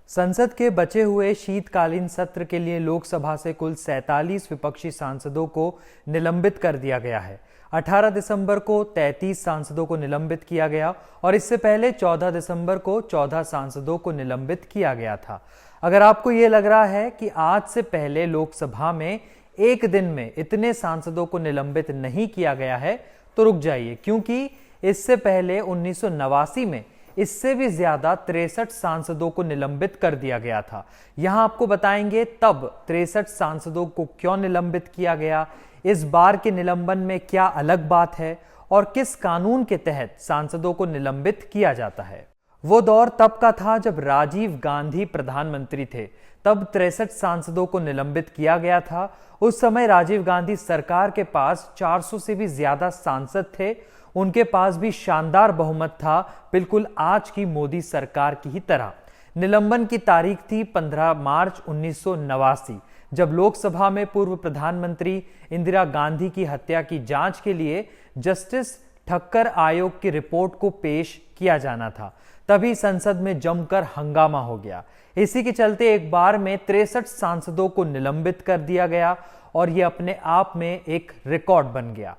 संसद के बचे हुए शीतकालीन सत्र के लिए लोकसभा से कुल 47 विपक्षी सांसदों को निलंबित कर दिया गया है। 18 दिसंबर को 33 सांसदों को निलंबित किया गया और इससे पहले 14 दिसंबर को 14 सांसदों को निलंबित किया गया था। अगर आपको ये लग रहा है कि आज से पहले लोकसभा में एक दिन में इतने सांसदों को निलंबित नहीं किया गया है तो रुक जाइए, क्योंकि इससे पहले 1989 में इससे भी ज्यादा 63 सांसदों को निलंबित कर दिया गया था। यहां आपको बताएंगे तब 63 सांसदों को क्यों निलंबित किया गया, इस बार के निलंबन में क्या अलग बात है और किस कानून के तहत सांसदों को निलंबित किया जाता है। वो दौर तब का था जब राजीव गांधी प्रधानमंत्री थे, तब 63 सांसदों को निलंबित किया गया था। उस समय राजीव गांधी सरकार के पास 400 से भी ज्यादा सांसद थे, उनके पास भी शानदार बहुमत था, बिल्कुल आज की मोदी सरकार की ही तरह। निलंबन की तारीख थी 15 मार्च 1989, जब लोकसभा में पूर्व प्रधानमंत्री इंदिरा गांधी की हत्या की जांच के लिए जस्टिस ठक्कर आयोग की रिपोर्ट को पेश किया जाना था। तभी संसद में जमकर हंगामा हो गया। इसी के चलते एक बार में 63 सांसदों को निलंबित कर दिया गया और यह अपने आप में एक रिकॉर्ड बन गया।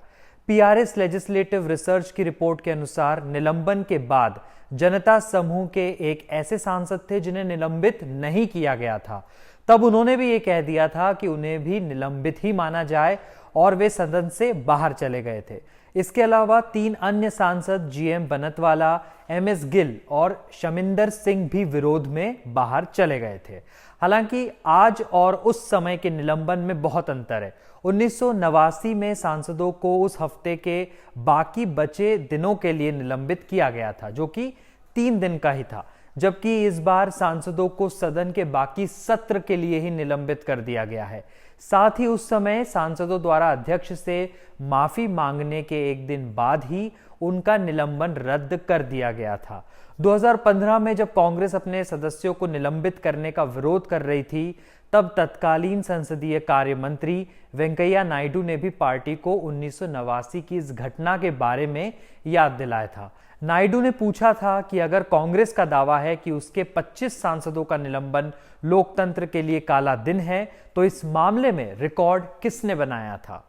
पीआरएस लेजिस्लेटिव रिसर्च की रिपोर्ट के अनुसार निलंबन के बाद जनता समूह के एक ऐसे सांसद थे जिन्हें निलंबित नहीं किया गया था। तब उन्होंने भी ये कह दिया था कि उन्हें भी निलंबित ही माना जाए और वे सदन से बाहर चले गए थे। इसके अलावा 3 अन्य सांसद जीएम बनतवाला, एमएस गिल और शमिंदर सिंह भी विरोध में बाहर चले गए थे। हालांकि आज और उस समय के निलंबन में बहुत अंतर है। 1989 में सांसदों को उस हफ्ते के बाकी बचे दिनों के लिए निलंबित किया गया था, जो कि 3 दिन का ही था, जबकि इस बार सांसदों को सदन के बाकी सत्र के लिए ही निलंबित कर दिया गया है। साथ ही उस समय सांसदों द्वारा अध्यक्ष से माफी मांगने के एक दिन बाद ही उनका निलंबन रद्द कर दिया गया था। 2015 में जब कांग्रेस अपने सदस्यों को निलंबित करने का विरोध कर रही थी, तब तत्कालीन संसदीय कार्य मंत्री वेंकैया नायडू ने भी पार्टी को 1989 की इस घटना के बारे में याद दिलाया था। नायडू ने पूछा था कि अगर कांग्रेस का दावा है कि उसके 25 सांसदों का निलंबन लोकतंत्र के लिए काला दिन है, तो इस मामले में रिकॉर्ड किसने बनाया था।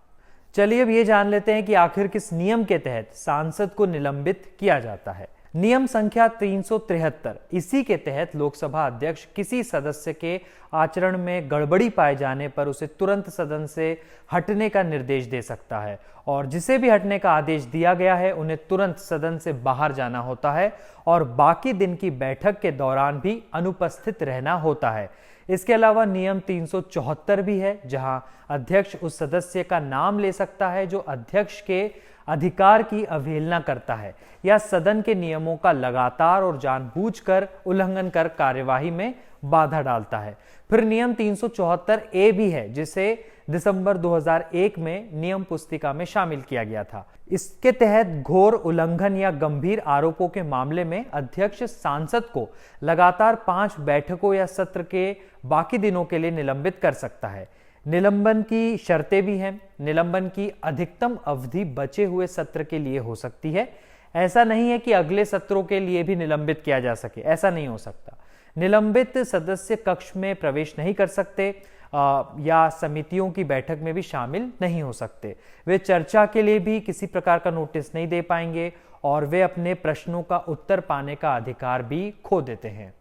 चलिए अब ये जान लेते हैं कि आखिर किस नियम के तहत सांसद को निलंबित किया जाता है। नियम संख्या 373, इसी के तहत लोकसभा अध्यक्ष किसी सदस्य के आचरण में गड़बड़ी पाए जाने पर उसे तुरंत सदन से हटने का निर्देश दे सकता है और जिसे भी हटने का आदेश दिया गया है उन्हें तुरंत सदन से बाहर जाना होता है और बाकी दिन की बैठक के दौरान भी अनुपस्थित रहना होता है। इसके अलावा नियम 374 भी है, जहां अध्यक्ष उस सदस्य का नाम ले सकता है जो अध्यक्ष के अधिकार की अवहेलना करता है या सदन के नियमों का लगातार और जानबूझकर उल्लंघन कर कार्यवाही में बाधा डालता है। फिर नियम 374 ए भी है, जिसे दिसंबर 2001 में नियम पुस्तिका में शामिल किया गया था। इसके तहत घोर उल्लंघन या गंभीर आरोपों के मामले में अध्यक्ष सांसद को लगातार 5 बैठकों या सत्र के बाकी दिनों के लिए निलंबित कर सकता है। निलंबन की शर्तें भी हैं। निलंबन की अधिकतम अवधि बचे हुए सत्र के लिए हो सकती है। ऐसा नहीं है कि अगले सत्रों के लिए भी निलंबित किया जा सके, ऐसा नहीं हो सकता। निलंबित सदस्य कक्ष में प्रवेश नहीं कर सकते या समितियों की बैठक में भी शामिल नहीं हो सकते। वे चर्चा के लिए भी किसी प्रकार का नोटिस नहीं दे पाएंगे और वे अपने प्रश्नों का उत्तर पाने का अधिकार भी खो देते हैं।